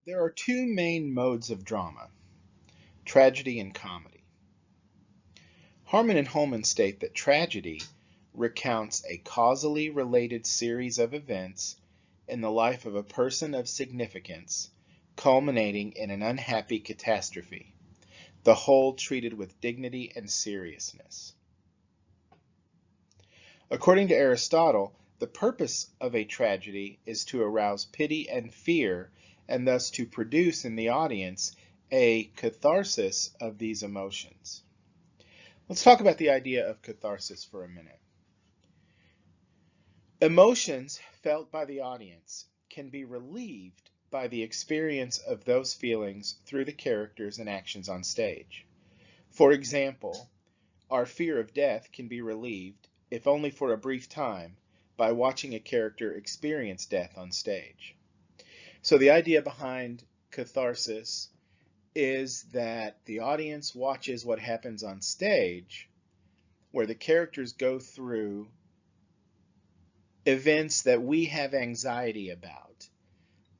There are two main modes of drama, tragedy and comedy. Harman and Holman state that tragedy recounts a causally related series of events in the life of a person of significance, culminating in an unhappy catastrophe, the whole treated with dignity and seriousness. According to Aristotle, the purpose of a tragedy is to arouse pity and fear, and thus to produce in the audience a catharsis of these emotions. Let's talk about the idea of catharsis for a minute. Emotions felt by the audience can be relieved by the experience of those feelings through the characters and actions on stage. For example, our fear of death can be relieved, if only for a brief time, by watching a character experience death on stage. So the idea behind catharsis is that the audience watches what happens on stage, where the characters go through events that we have anxiety about,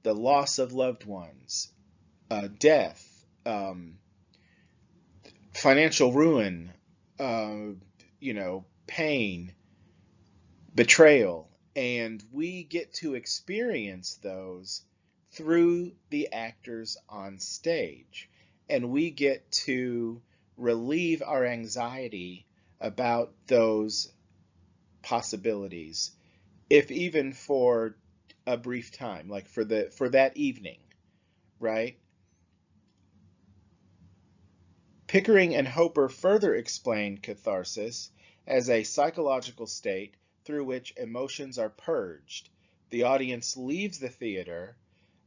the loss of loved ones, death, financial ruin, pain, betrayal, and we get to experience those through the actors on stage. And we get to relieve our anxiety about those possibilities, if even for a brief time, like for that evening, right? Pickering and Hopper further explained catharsis as a psychological state through which emotions are purged. The audience leaves the theater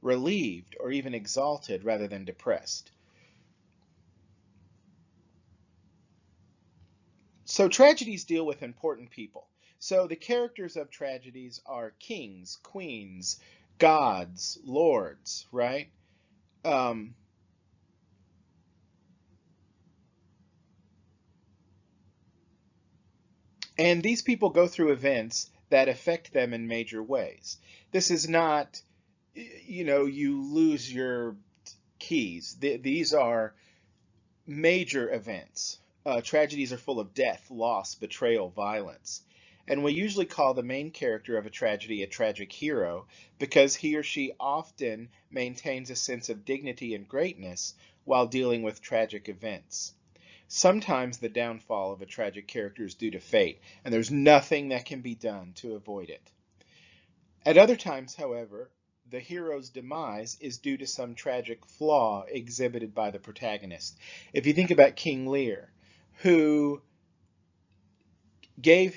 relieved or even exalted rather than depressed. So tragedies deal with important people. So the characters of tragedies are kings, queens, gods, lords, right? And these people go through events that affect them in major ways. This is not, you lose your keys. These are major events. Tragedies are full of death, loss, betrayal, violence. And we usually call the main character of a tragedy a tragic hero because he or she often maintains a sense of dignity and greatness while dealing with tragic events. Sometimes the downfall of a tragic character is due to fate, and there's nothing that can be done to avoid it. At other times, however, the hero's demise is due to some tragic flaw exhibited by the protagonist. If you think about King Lear, who gave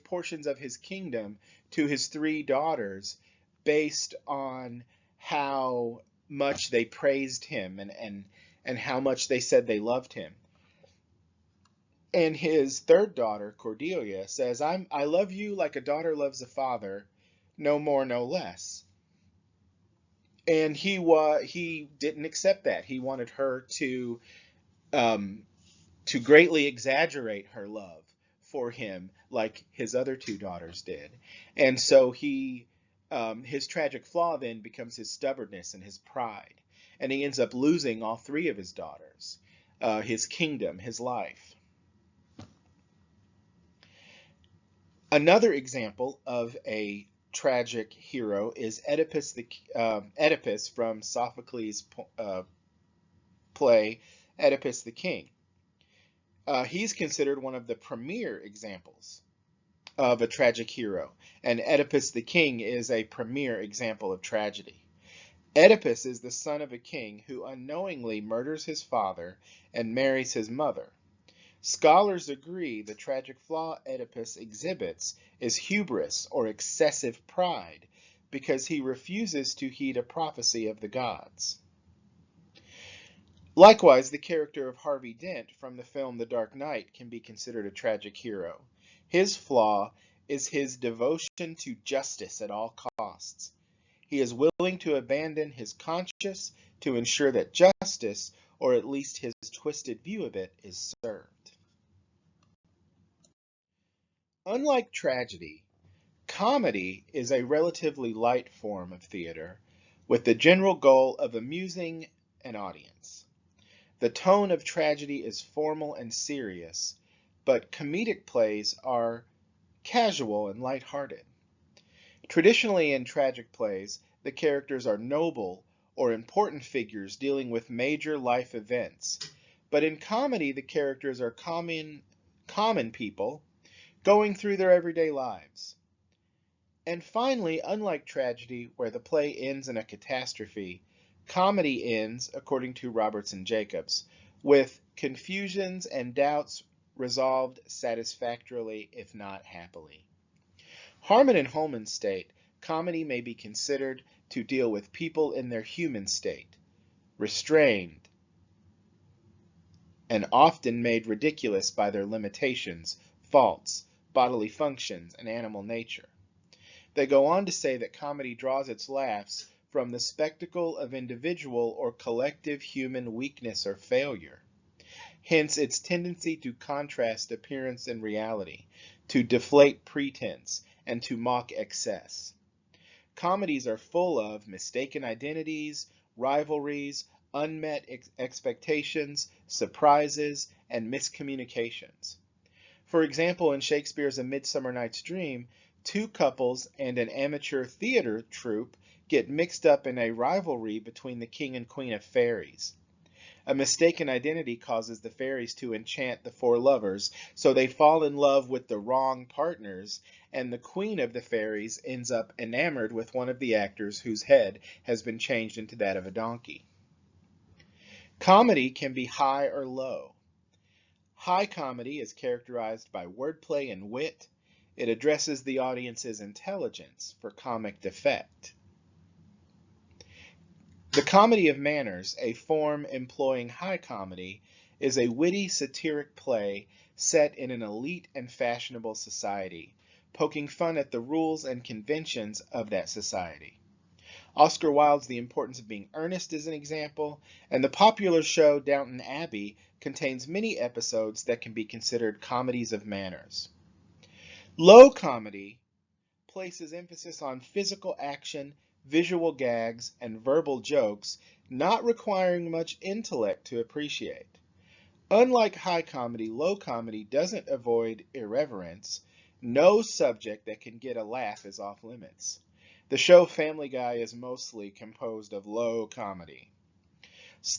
portions of his kingdom to his three daughters based on how much they praised him and how much they said they loved him. And his third daughter, Cordelia, says, I love you like a daughter loves a father, no more, no less. And he didn't accept that. He wanted her to greatly exaggerate her love for him, like his other two daughters did. And so his tragic flaw then becomes his stubbornness and his pride, and he ends up losing all three of his daughters, his kingdom, his life. Another example of a tragic hero is Oedipus from Sophocles' play Oedipus the King. He's considered one of the premier examples of a tragic hero, and Oedipus the King is a premier example of tragedy. Oedipus is the son of a king who unknowingly murders his father and marries his mother. Scholars agree the tragic flaw Oedipus exhibits is hubris or excessive pride because he refuses to heed a prophecy of the gods. Likewise, the character of Harvey Dent from the film The Dark Knight can be considered a tragic hero. His flaw is his devotion to justice at all costs. He is willing to abandon his conscience to ensure that justice, or at least his twisted view of it, is served. Unlike tragedy, comedy is a relatively light form of theater, with the general goal of amusing an audience. The tone of tragedy is formal and serious, but comedic plays are casual and lighthearted. Traditionally, in tragic plays, the characters are noble or important figures dealing with major life events. But in comedy, the characters are common people going through their everyday lives. And finally, unlike tragedy, where the play ends in a catastrophe, comedy ends, according to Roberts and Jacobs, with confusions and doubts resolved satisfactorily, if not happily. Harmon and Holman state comedy may be considered to deal with people in their human state, restrained, and often made ridiculous by their limitations, faults, bodily functions, and animal nature. They go on to say that comedy draws its laughs from the spectacle of individual or collective human weakness or failure. Hence its tendency to contrast appearance and reality, to deflate pretense, and to mock excess. Comedies are full of mistaken identities, rivalries, unmet expectations, surprises, and miscommunications. For example, in Shakespeare's A Midsummer Night's Dream, two couples and an amateur theater troupe get mixed up in a rivalry between the king and queen of fairies. A mistaken identity causes the fairies to enchant the four lovers, so they fall in love with the wrong partners, and the queen of the fairies ends up enamored with one of the actors whose head has been changed into that of a donkey. Comedy can be high or low. High comedy is characterized by wordplay and wit. It addresses the audience's intelligence for comic effect. The Comedy of Manners, a form employing high comedy, is a witty satiric play set in an elite and fashionable society, poking fun at the rules and conventions of that society. Oscar Wilde's The Importance of Being Earnest is an example, and the popular show Downton Abbey contains many episodes that can be considered comedies of manners. Low comedy places emphasis on physical action, visual gags, and verbal jokes, not requiring much intellect to appreciate. Unlike high comedy, low comedy doesn't avoid irreverence. No subject that can get a laugh is off limits. The show Family Guy is mostly composed of low comedy.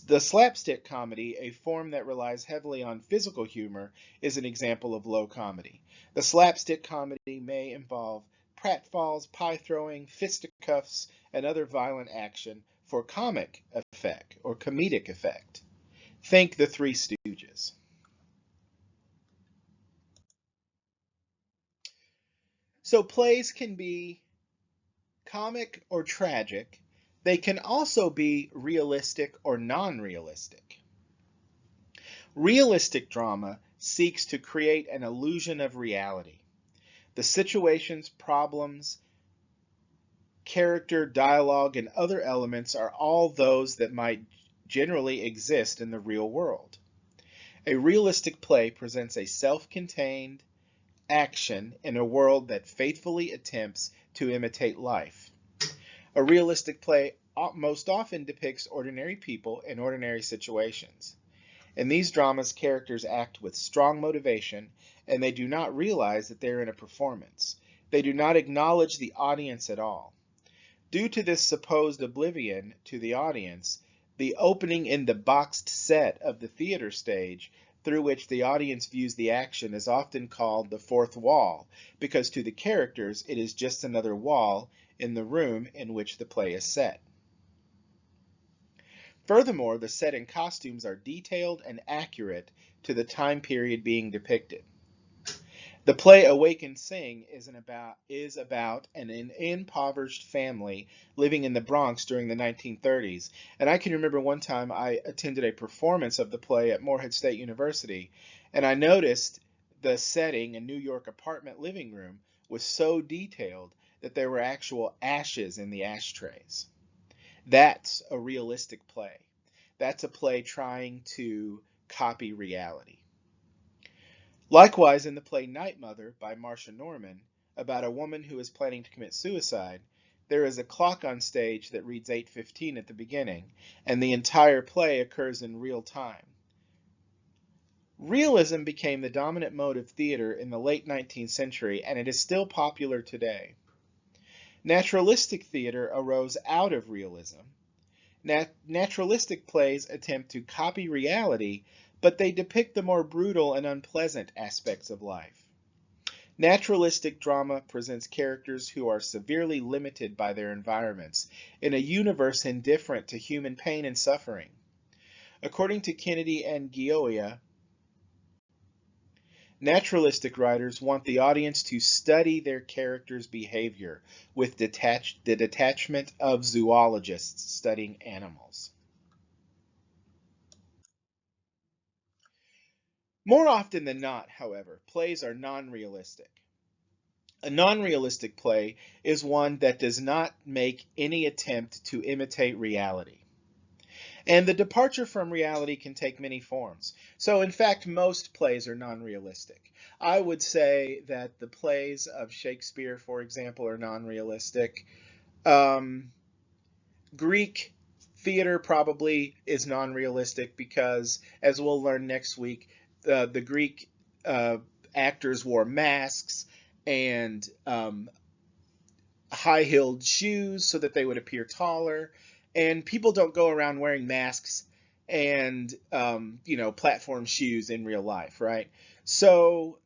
The slapstick comedy, a form that relies heavily on physical humor, is an example of low comedy. The slapstick comedy may involve pratfalls, pie throwing, fisticuffs, and other violent action for comic effect or comedic effect. Think The Three Stooges. So plays can be comic or tragic. They can also be realistic or non-realistic. Realistic drama seeks to create an illusion of reality. The situations, problems, character, dialogue, and other elements are all those that might generally exist in the real world. A realistic play presents a self-contained action in a world that faithfully attempts to imitate life. A realistic play most often depicts ordinary people in ordinary situations. In these dramas, characters act with strong motivation, and they do not realize that they're in a performance. They do not acknowledge the audience at all. Due to this supposed oblivion to the audience, the opening in the boxed set of the theater stage through which the audience views the action is often called the fourth wall, because to the characters it is just another wall in the room in which the play is set. Furthermore, the set and costumes are detailed and accurate to the time period being depicted. The play Awake and Sing is about an impoverished family living in the Bronx during the 1930s. And I can remember one time I attended a performance of the play at Morehead State University, and I noticed the setting, a New York apartment living room, was so detailed that there were actual ashes in the ashtrays. That's a realistic play. That's a play trying to copy reality. Likewise, in the play Night Mother by Marcia Norman, about a woman who is planning to commit suicide, There is a clock on stage that reads 8:15 at the beginning, and the entire play occurs in real time. Realism became the dominant mode of theater in the late 19th century, and it is still popular today. Naturalistic theater arose out of realism. Naturalistic plays attempt to copy reality, but they depict the more brutal and unpleasant aspects of life. Naturalistic drama presents characters who are severely limited by their environments in a universe indifferent to human pain and suffering. According to Kennedy and Gioia, naturalistic writers want the audience to study their characters' behavior with the detachment of zoologists studying animals. More often than not, however, plays are non-realistic. A non-realistic play is one that does not make any attempt to imitate reality. And the departure from reality can take many forms. So, in fact, most plays are non-realistic. I would say that the plays of Shakespeare, for example, are non-realistic. Greek theater probably is non-realistic because, as we'll learn next week, the Greek actors wore masks and high-heeled shoes so that they would appear taller. And people don't go around wearing masks and platform shoes in real life, right? So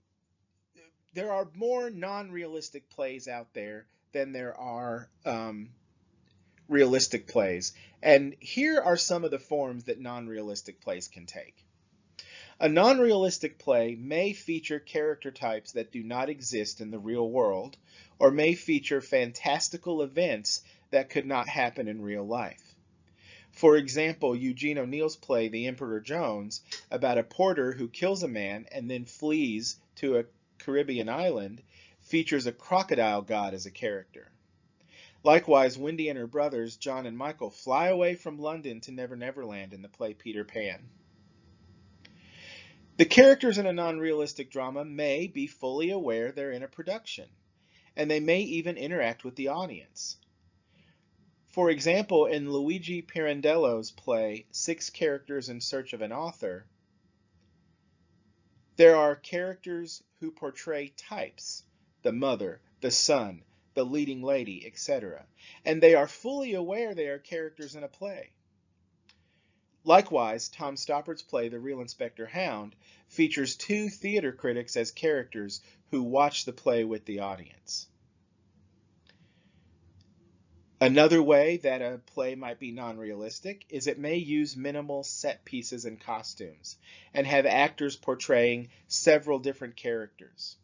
there are more non-realistic plays out there than there are realistic plays. And here are some of the forms that non-realistic plays can take. A non-realistic play may feature character types that do not exist in the real world, or may feature fantastical events that could not happen in real life. For example, Eugene O'Neill's play The Emperor Jones, about a porter who kills a man and then flees to a Caribbean island, features a crocodile god as a character. Likewise, Wendy and her brothers, John and Michael, fly away from London to Never Never Land in the play Peter Pan. The characters in a non-realistic drama may be fully aware they're in a production, and they may even interact with the audience. For example, in Luigi Pirandello's play, Six Characters in Search of an Author, there are characters who portray types, the mother, the son, the leading lady, etc., and they are fully aware they are characters in a play. Likewise, Tom Stoppard's play, The Real Inspector Hound, features two theater critics as characters who watch the play with the audience. Another way that a play might be non-realistic is it may use minimal set pieces and costumes and have actors portraying several different characters.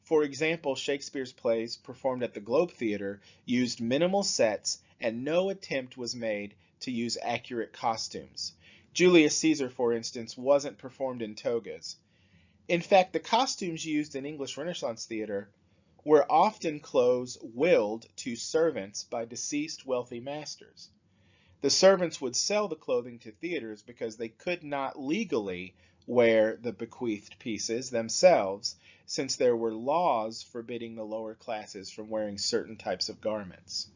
For example, Shakespeare's plays performed at the Globe Theatre used minimal sets and no attempt was made to use accurate costumes. Julius Caesar, for instance, wasn't performed in togas. In fact, the costumes used in English Renaissance theater were often clothes willed to servants by deceased wealthy masters. The servants would sell the clothing to theaters because they could not legally wear the bequeathed pieces themselves, since there were laws forbidding the lower classes from wearing certain types of garments.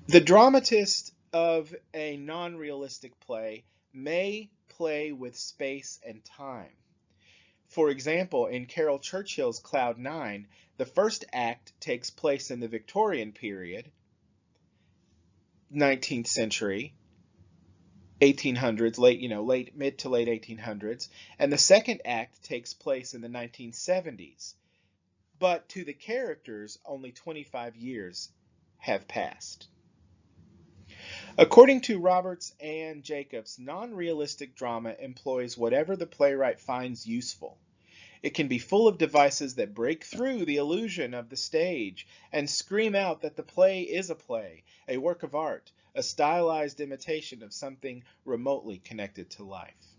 The dramatist of a non-realistic play may play with space and time. For example, in Carol Churchill's Cloud Nine, the first act takes place in the Victorian period, 19th century, 1800s, mid to late 1800s, and the second act takes place in the 1970s. But to the characters, only 25 years have passed. According to Roberts and Jacobs, non-realistic drama employs whatever the playwright finds useful. It can be full of devices that break through the illusion of the stage and scream out that the play is a play, a work of art, a stylized imitation of something remotely connected to life.